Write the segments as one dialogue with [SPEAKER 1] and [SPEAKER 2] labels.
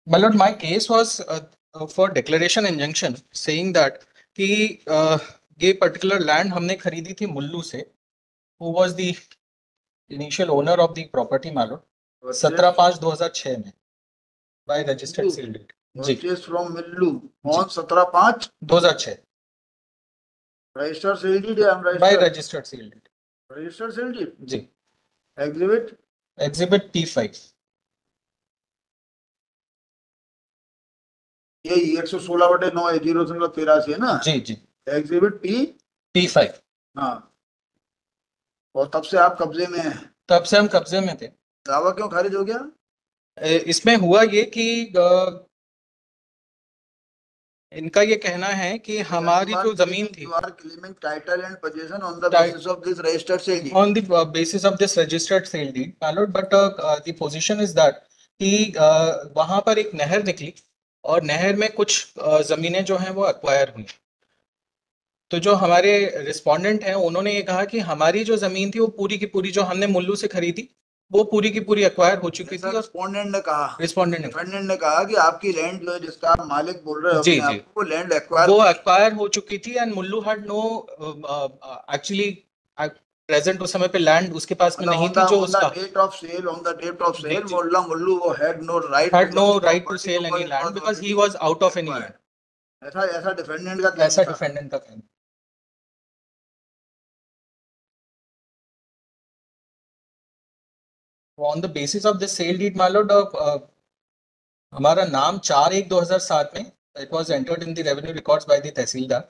[SPEAKER 1] My lord, my case was for declaration injunction saying that कि ये particular land हमने खरीदी थी मुल्लू से, who was the initial owner of the property, my lord, 17/5/2006 में by registered seal deed. Ji
[SPEAKER 2] Purchase from Millu on 17/5/2006. Registered seal deed या unregistered?
[SPEAKER 1] by registered seal deed.
[SPEAKER 2] Registered seal deed.
[SPEAKER 1] Ji.
[SPEAKER 2] Exhibit
[SPEAKER 1] P5.
[SPEAKER 2] ये 116/9 है 0.83 है ना?
[SPEAKER 1] जी जी.
[SPEAKER 2] Exhibit
[SPEAKER 1] P5.
[SPEAKER 2] हाँ. और तब से आप कब्जे में हैं?
[SPEAKER 1] तब से हम कब्जे में थे.
[SPEAKER 2] दावा क्यों खारिज हो गया?
[SPEAKER 1] इसमें हुआ ये कि इनका ये कहना है कि हमारी जो जमीन थी
[SPEAKER 2] title and position on the basis of this registered sale deed,
[SPEAKER 1] on the basis of this registered sale deed, my lord, but the position is that कि वहां पर एक नहर निकली और नहर में कुछ जमीनें जो हैं वो अक्वायर हुई. तो जो हमारे रिस्पोंडेंट हैं उन्होंने ये कहा कि हमारी जो जमीन थी वो पूरी की पूरी जो हमने मुल्लू से खरीदी वो पूरी की पूरी अक्वायर हो चुकी थी.
[SPEAKER 2] रिस्पोंडेंट ने कहा कि आपकी लैंड जो है जिसका आप मालिक बोल रहे हो
[SPEAKER 1] जी
[SPEAKER 2] जी,
[SPEAKER 1] जी,
[SPEAKER 2] वो लैंड अक्वायर
[SPEAKER 1] हो चुकी थी and Mullu had no actually present उस समय पे लैंड उसके पास में नहीं थी जो उसका
[SPEAKER 2] डेट ऑफ सेल मुल्लू वो had no
[SPEAKER 1] right to sell any land because he was out of any land.
[SPEAKER 2] ऐसा डिफेंडेंट का कहना.
[SPEAKER 1] On the basis of this sale deed, my lord, हमारा नाम 4/1/2007 में it was entered in the revenue records by the तहसीलदार.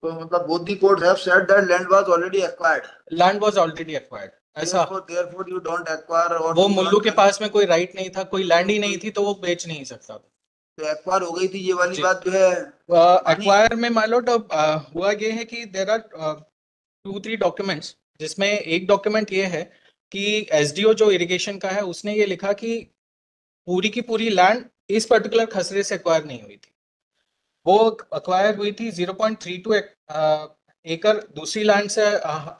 [SPEAKER 2] तो मतलब both the courts have said that land was already acquired.
[SPEAKER 1] Land was already acquired. ऐसा.
[SPEAKER 2] Therefore you don't acquire और
[SPEAKER 1] वो मुल्लू के पास में कोई राइट नहीं था, कोई लैंड ही नहीं थी तो वो बेच नहीं सकता.
[SPEAKER 2] तो एक्वायर हो गई थी ये वाली बात जो है.
[SPEAKER 1] एक्वायर में my lord हुआ ये है कि there are 2-3 डॉक्यूमेंट्स जिसमें एक डॉक्यूमेंट ये है कि एसडीओ जो इरिगेशन का है उसने ये लिखा कि पूरी की पूरी लैंड इस पर्टिकुलर खसरे से एक्वायर नहीं हुई थी. वो एक्वायर हुई थी 0.32 एकड़ दूसरी लैंड से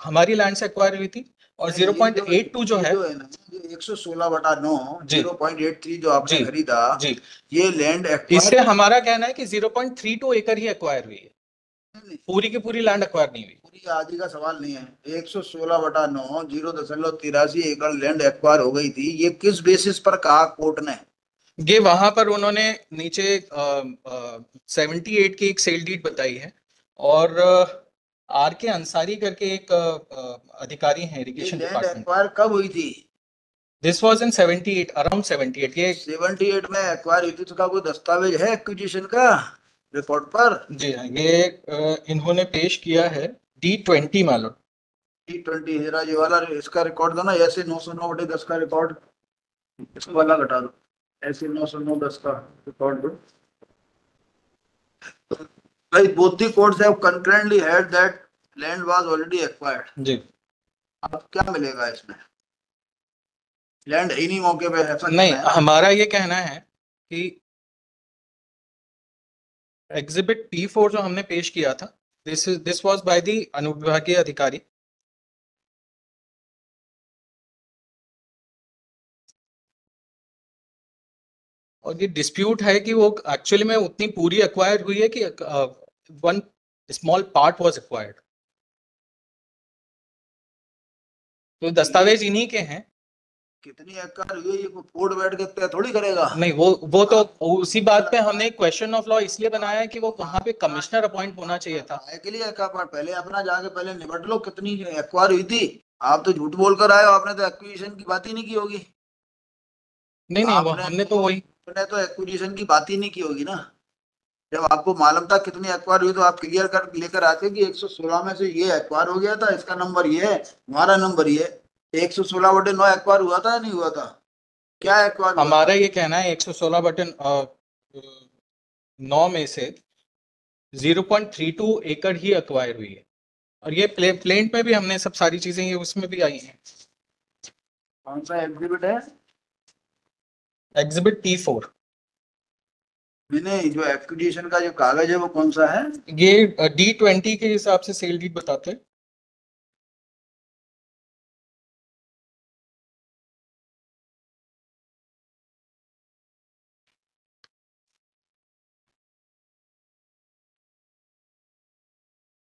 [SPEAKER 1] हमारी लैंड से एक्वायर हुई थी और 0.82 जो है
[SPEAKER 2] 116/9 0.83 जो आपने खरीदा
[SPEAKER 1] जी,
[SPEAKER 2] ये लैंड
[SPEAKER 1] इससे हमारा कहना है कि 0.32 एकड़ ही एक्वायर हुई है, पूरी की पूरी लैंड एक्वायर नहीं हुई.
[SPEAKER 2] पूरी आदि का सवाल नहीं है. 116/9 0.83 एकड़ लैंड एक्वायर हो गई थी. ये किस बेसिस पर कहा कोर्ट ने?
[SPEAKER 1] ये वहां पर उन्होंने नीचे 78 की एक सेल डीड बताई है और आर के अंसारी करके एक अधिकारी हैं इरिगेशन डिपार्टमेंट.
[SPEAKER 2] एक्वायर कब हुई थी?
[SPEAKER 1] This was in 78, around 78. ये
[SPEAKER 2] 78 में एक्वायर हुई थी. तो का कोई दस्तावेज है एक्विजिशन का रिपोर्ट पर?
[SPEAKER 1] जी हाँ, ये इन्होंने पेश किया है D20 मान लो.
[SPEAKER 2] D20 जरा ये वाला इसका रिकॉर्ड दो ना. ऐसे 909/10 का रिकॉर्ड इसको वाला घटा दो. ऐसे 909/10 का रिकॉर्ड दो. Like both the courts have concurrently held that land was already acquired.
[SPEAKER 1] जी.
[SPEAKER 2] अब क्या मिलेगा इसमें? लैंड ही नहीं मौके पे है.
[SPEAKER 1] नहीं, हमारा ये कहना है कि एग्जिबिट P4 जो हमने पेश किया था दिस वाज बाय द अनुविभागीय अधिकारी. और ये डिस्प्यूट है कि वो एक्चुअली में उतनी पूरी एक्वायर हुई है कि one small part was acquired. तो दस्तावेज इन्हीं के हैं.
[SPEAKER 2] कितनी एक्वायर हुई ये कोर्ट बैठ के तय थोड़ी करेगा.
[SPEAKER 1] नहीं, वो तो उसी बात पे हमने क्वेश्चन ऑफ लॉ इसलिए बनाया है कि वो वहां पे कमिश्नर अपॉइंट होना चाहिए था.
[SPEAKER 2] के लिए पहले अपना जाके पहले निपट लो कितनी एक्वायर हुई थी. आप तो झूठ बोल कर आए हो. आपने तो एक्विजिशन की बात ही नहीं की होगी.
[SPEAKER 1] नहीं, हमने तो वही
[SPEAKER 2] तो एक्विजिशन की बात ही नहीं की होगी ना. जब आपको मालूम था कितनी एक्वायर हुई तो आप क्लियर कर लेकर आते कि 116 में से ये एक्वायर हो गया था, इसका नंबर ये है, हमारा नंबर ये. 116/9 एक्वायर हुआ था या नहीं हुआ था? क्या एक्वायर?
[SPEAKER 1] हमारा ये कहना है 116/9 में से 0.32 एकड़ ही एक्वायर हुई है और ये प्लेंट में भी हमने सब सारी चीजें ये उसमें भी आई हैं.
[SPEAKER 2] कौन सा एग्जिबिट है?
[SPEAKER 1] Exhibit P4.
[SPEAKER 2] मैंने जो एक्विजिशन का जो कागज है वो कौन सा है?
[SPEAKER 1] ये D20 के हिसाब से सेल डीड बताते हैं.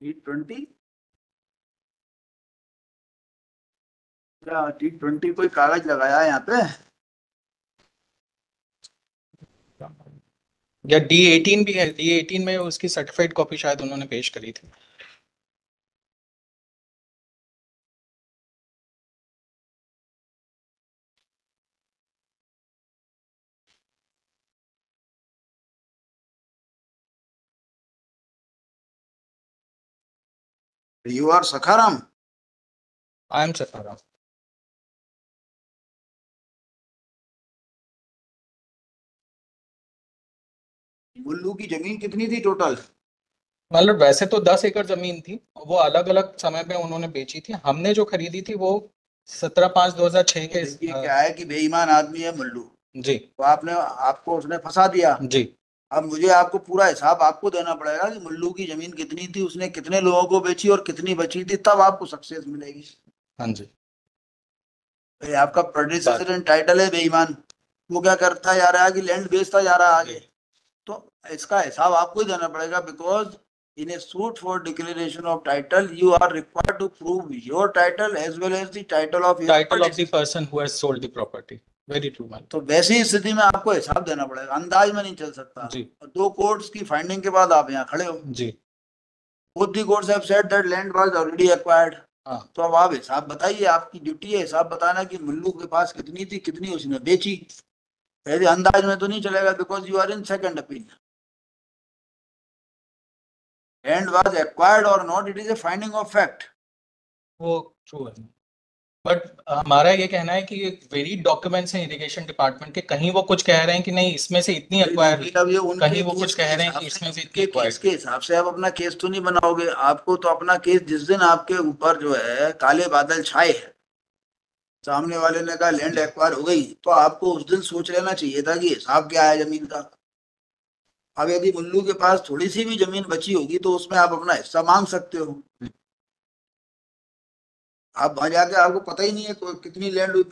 [SPEAKER 2] T20 या T20 कोई कागज लगाया है यहाँ पे?
[SPEAKER 1] या D18 भी है, D18 में उसकी सर्टिफाइड कॉपी शायद उन्होंने पेश करी थी।
[SPEAKER 2] You are Sakharam?
[SPEAKER 1] I am Sakharam.
[SPEAKER 2] Mullu की जमीन कितनी थी टोटल?
[SPEAKER 1] मतलब वैसे तो 10 एकड़ जमीन थी, वो अलग अलग समय पे उन्होंने बेची थी। हमने जो खरीदी थी वो 17/5/2006 के।
[SPEAKER 2] ये क्या है कि बेईमान आदमी है मुल्लू,
[SPEAKER 1] जी
[SPEAKER 2] तो आपको उसने फंसा दिया।
[SPEAKER 1] जी।
[SPEAKER 2] अब मुझे आपको पूरा हिसाब आपको देना पड़ेगा कि मुल्लू की जमीन कितनी थी, उसने कितने लोगों को बेची और कितनी बची थी, तब आपको सक्सेस मिलेगी।
[SPEAKER 1] हाँ जी।
[SPEAKER 2] ये आपका प्रेडिसेसर टाइटल है बेईमान, वो क्या करता जा रहा है कि लैंड बेचता जा रहा है आगे, तो इसका हिसाब आपको ही देना पड़ेगा। Because in a suit for declaration of title you are required to prove your title as well as the title of
[SPEAKER 1] the person who has sold the property. Very true man.
[SPEAKER 2] तो वैसी स्थिति में आपको हिसाब देना पड़ेगा, अंदाज में नहीं चल सकता
[SPEAKER 1] जी।
[SPEAKER 2] और 2 कोर्ट्स की फाइंडिंग के बाद आप यहाँ खड़े हो।
[SPEAKER 1] जी।
[SPEAKER 2] Both the courts have said that land was already acquired.
[SPEAKER 1] हाँ।
[SPEAKER 2] तो अब आप हिसाब बताइए, आपकी ड्यूटी है हिसाब बताना कि मुल्लू के पास कितनी थी, कितनी उसने बेची। ऐसे अंदाज में तो नहीं चलेगा, because you are in second appeal. Land was acquired or not, it is a finding of fact.
[SPEAKER 1] वो ट्रू है, बट हमारा ये कहना है कि वेरी डॉक्यूमेंट्स हैं इरिगेशन डिपार्टमेंट के, कहीं वो कुछ कह रहे हैं कि नहीं इसमें से इतनी एक्वायर हुई,
[SPEAKER 2] अब ये उनके
[SPEAKER 1] कहीं वो
[SPEAKER 2] केस
[SPEAKER 1] कुछ
[SPEAKER 2] के
[SPEAKER 1] कह रहे हैं
[SPEAKER 2] हिसाब
[SPEAKER 1] कि
[SPEAKER 2] से,
[SPEAKER 1] इसमें से
[SPEAKER 2] उनके
[SPEAKER 1] इतनी
[SPEAKER 2] केस
[SPEAKER 1] एक्वायर।
[SPEAKER 2] के हिसाब से आप अपना केस तो नहीं बनाओगे। आपको तो अपना केस, जिस दिन आपके ऊपर जो है काले बादल छाए, सामने वाले ने कहा लैंड एक्वायर हो गई, तो आपको उस दिन सोच लेना चाहिए था कि हिसाब क्या है जमीन का। अब यदि मुल्लू के पास थोड़ी सी भी जमीन बची होगी तो उसमें आप अपना हिस्सा मांग सकते हो। आप वहां जाके आपको पता ही नहीं है कितनी लैंड हुई,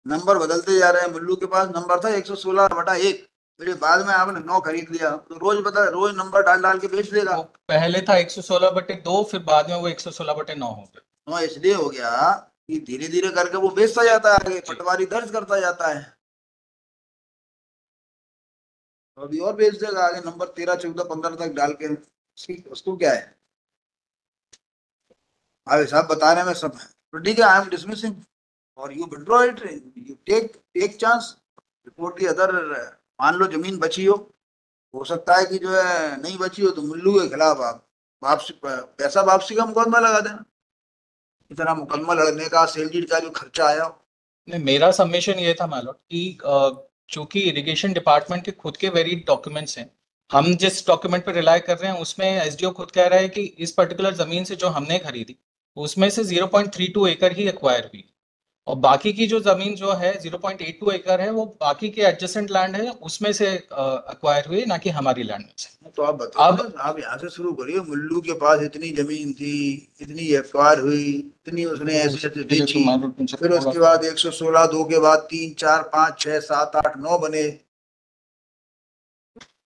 [SPEAKER 2] नंबर बदलते जा रहे हैं। मुल्लू के पास नंबर था 116/1, फिर बाद में आपने 9 खरीद लिया, तो रोज नंबर डाल डाल के बेच देगा।
[SPEAKER 1] वो पहले था 116/2, फिर बाद में वो 116/9 हो गया।
[SPEAKER 2] 9 इसलिए हो गया कि धीरे धीरे करके वो बेचता जाता है, आगे पटवारी दर्ज करता जाता है, तो अभी और बेच देगा आगे नंबर 13, 14, 15 तक डाल के। उसको क्या है, आप हिसाब बताने में सब है। तो ठीक है, आई एम डिसमिसिंग और you withdraw it, you take chance, report की अदर। मान लो जमीन बची हो सकता है कि जो है नहीं बची हो, तो मुल्लू के खिलाफ आप वापसी पैसा वापसी का मुकदमा लगा देना। इतना मुकदमा लड़ने का, सेल डीड का जो खर्चा आया हो।
[SPEAKER 1] नहीं, मेरा सबमिशन ये था मालूम कि चूंकि इरिगेशन डिपार्टमेंट के खुद के वेरी डॉक्यूमेंट्स हैं, हम जिस डॉक्यूमेंट पे रिलाई कर रहे हैं उसमें एसडीओ खुद कह रहा है कि इस पर्टिकुलर जमीन से जो हमने खरीदी उसमें से 0.32 एकड़ ही एक्वायर हुई, और बाकी की जो जमीन जो है 0.82 एकड़ है वो बाकी के एडजेसेंट लैंड है उसमें से एक्वायर हुई, ना कि हमारी लैंड में से।
[SPEAKER 2] तो आप बताओ,
[SPEAKER 1] अब
[SPEAKER 2] आप यहाँ से शुरू करिए। मुल्लू के पास इतनी जमीन थी, इतनी एक्वायर हुई, इतनी उसने ऐसे बेची, फिर उसके बाद 116, 2 के बाद 3, 4, 5, 6, 7, 8, 9 बने,